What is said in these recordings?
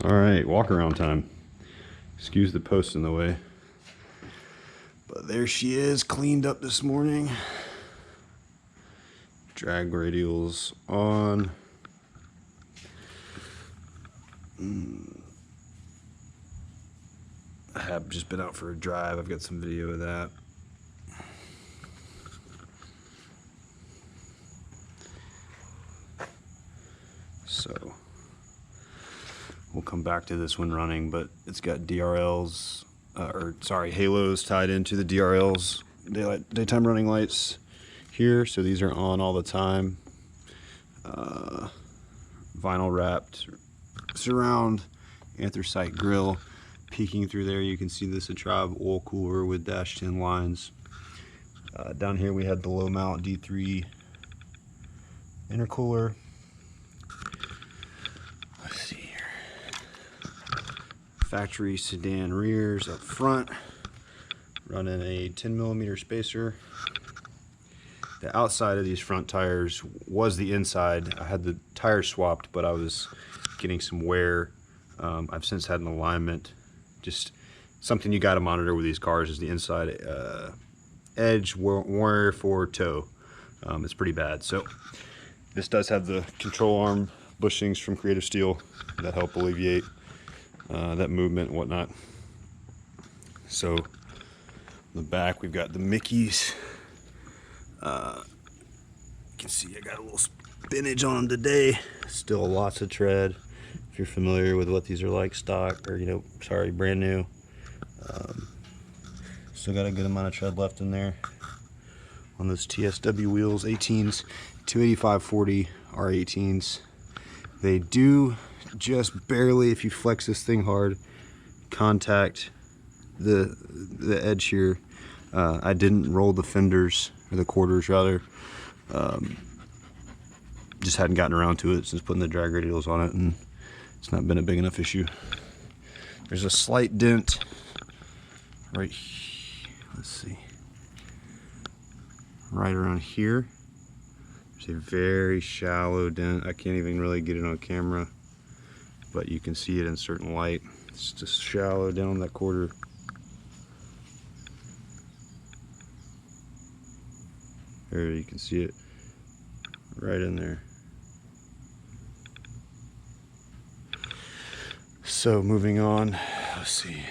All right, walk around time. Excuse the post in the way. But there she is, cleaned up this morning. Drag radials on. I have just been out for a drive. I've got some video of that. So we'll come back to this one running, but it's got DRLs, halos tied into the DRLs, daytime running lights here. So these are on all the time. Vinyl wrapped surround, anthracite grill. Peeking through there, you can see the Citrave oil cooler with dash 10 lines. Down here we had the low mount D3 intercooler. Let's see here. Factory sedan rears up front, running a 10mm spacer. The outside of these front tires was the inside. I had the tires swapped, but I was getting some wear. I've since had an alignment. Just something you got to monitor with these cars is the inside edge wear for toe. It's pretty bad. So this does have the control arm bushings from Creative Steel that help alleviate that movement and whatnot. So in the back we've got the Mickeys. You can see I got a little spinach on them today. Still lots of tread. If you're familiar with what these are like, stock or brand new. Still got a good amount of tread left in there on those TSW wheels, 18s, 285/40 R18s. They do just barely, if you flex this thing hard, contact the edge here. I didn't roll the fenders, or the quarters rather. Just hadn't gotten around to it since putting the drag radials on it, and it's not been a big enough issue. There's a slight dent right here. Let's see. Right around here. There's a very shallow dent. I can't even really get it on camera, but you can see it in certain light. It's just shallow down that quarter. There, you can see it right in there. So moving on, let's see,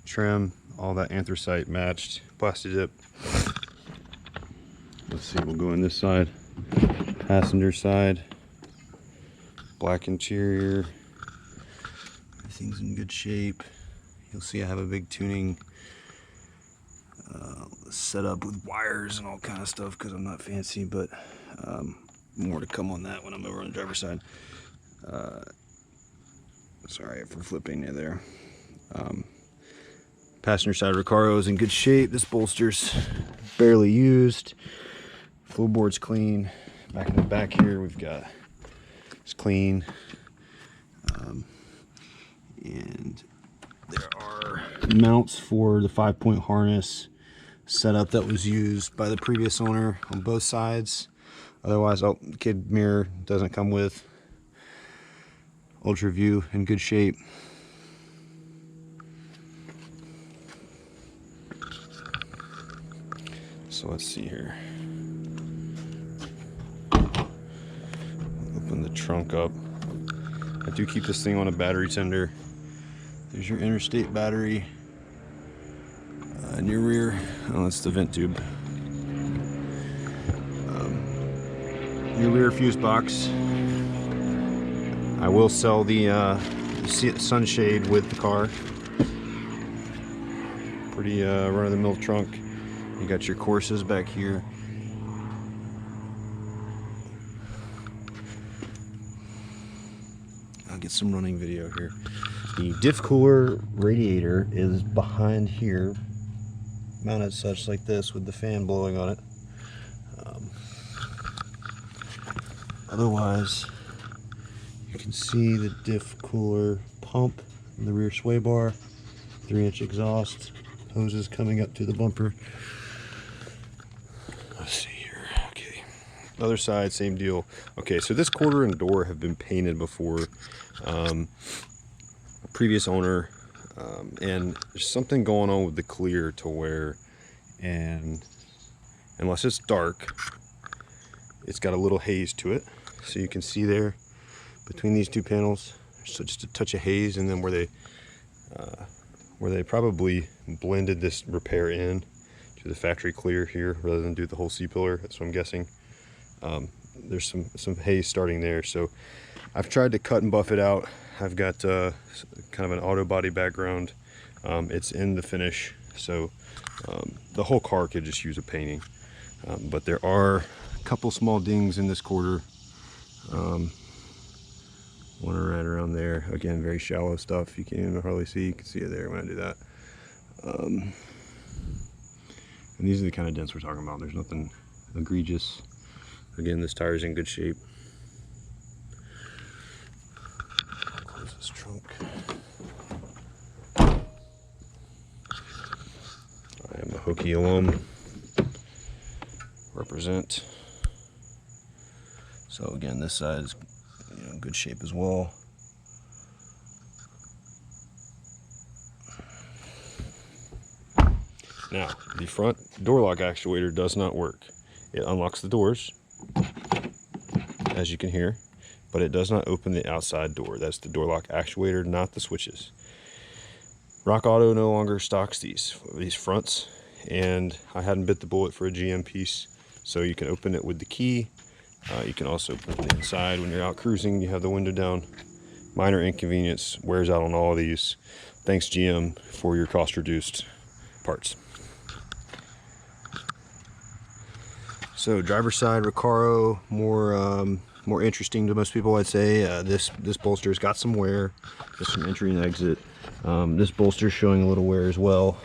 trim, all that anthracite matched, plastic dip. Let's see, we'll go in this side, passenger side, black interior, everything's in good shape. You'll see I have a big tuning set up with wires and all kind of stuff because I'm not fancy, but more to come on that when I'm over on the driver's side. Sorry for flipping you there. Passenger side Recaro is in good shape. This bolster's barely used. Floorboard's clean. Back in the back here, we've got it's clean. And there are mounts for the 5-point harness setup that was used by the previous owner on both sides. Otherwise, kid mirror doesn't come with. Ultra view in good shape. So let's see here. Open the trunk up. I do keep this thing on a battery tender. There's your interstate battery. In your rear, oh, that's the vent tube. Your rear fuse box. I will sell the sunshade with the car. Pretty run-of-the-mill trunk. You got your Corsas back here. I'll get some running video here. The diff cooler radiator is behind here, mounted such like this with the fan blowing on it. Otherwise, you can see the diff cooler pump in the rear sway bar, 3-inch exhaust, hoses coming up to the bumper. Let's see here. Okay, other side, same deal. Okay, so this quarter and door have been painted before. previous owner, and there's something going on with the clear to where, and unless it's dark, it's got a little haze to it. So you can see there between these two panels, so just a touch of haze, and then where they probably blended this repair in to the factory clear here rather than do the whole C-pillar. That's what I'm guessing. There's some haze starting there, so I've tried to cut and buff it out. I've got kind of an auto body background. It's in the finish, so the whole car could just use a painting. But there are a couple small dings in this quarter. One right around there. Again, very shallow stuff. You can't even hardly see. You can see it there when I do that. And these are the kind of dents we're talking about. There's nothing egregious. Again, this tire's in good shape. Close this trunk. I am a Hokie alum. Represent. So again, this side is in good shape as well. Now, the front door lock actuator does not work. It unlocks the doors, as you can hear, but it does not open the outside door. That's the door lock actuator, not the switches. Rock Auto no longer stocks these fronts, and I hadn't bit the bullet for a GM piece, so you can open it with the key. You can also open it inside when you're out cruising. You have the window down. Minor inconvenience, wears out on all of these. Thanks GM for your cost reduced parts. So driver's side Recaro, more interesting to most people, I'd say. This bolster's got some wear. There's some entry and exit. This bolster's showing a little wear as well,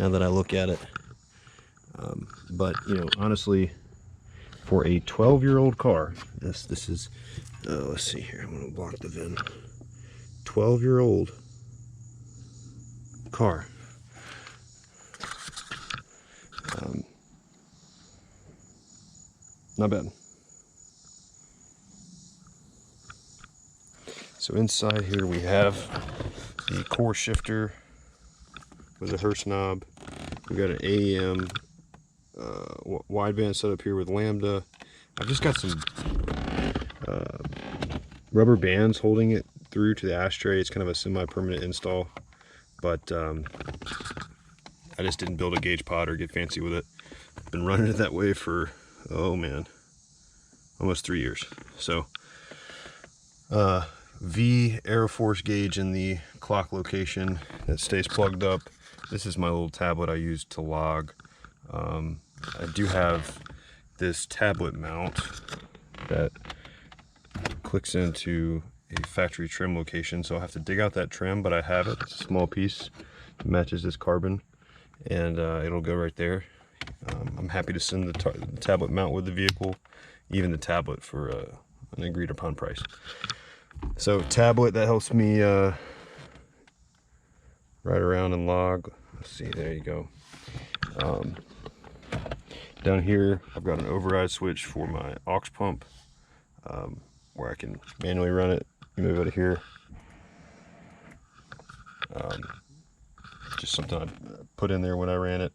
now that I look at it. But you know, honestly, for a 12-year-old car, this is let's see here. I'm gonna block the VIN. 12-year-old car. Not bad. So inside here we have the core shifter with a Hurst knob. We got an AEM wideband set up here with lambda. I've just got some rubber bands holding it through to the ashtray. It's kind of a semi-permanent install, but I just didn't build a gauge pod or get fancy with it. I've been running it that way for, oh man, almost 3 years. So V Aeroforce gauge in the clock location that stays plugged up. This is my little tablet I use to log. I do have this tablet mount that clicks into a factory trim location, so I'll have to dig out that trim, but I have it. It's a small piece, it matches this carbon, and it'll go right there. I'm happy to send the tablet mount with the vehicle, even the tablet, for an agreed upon price. So tablet, that helps me ride around and log. Let's see, there you go. Down here I've got an override switch for my aux pump, where I can manually run it, move it here. Just something I put in there when I ran it.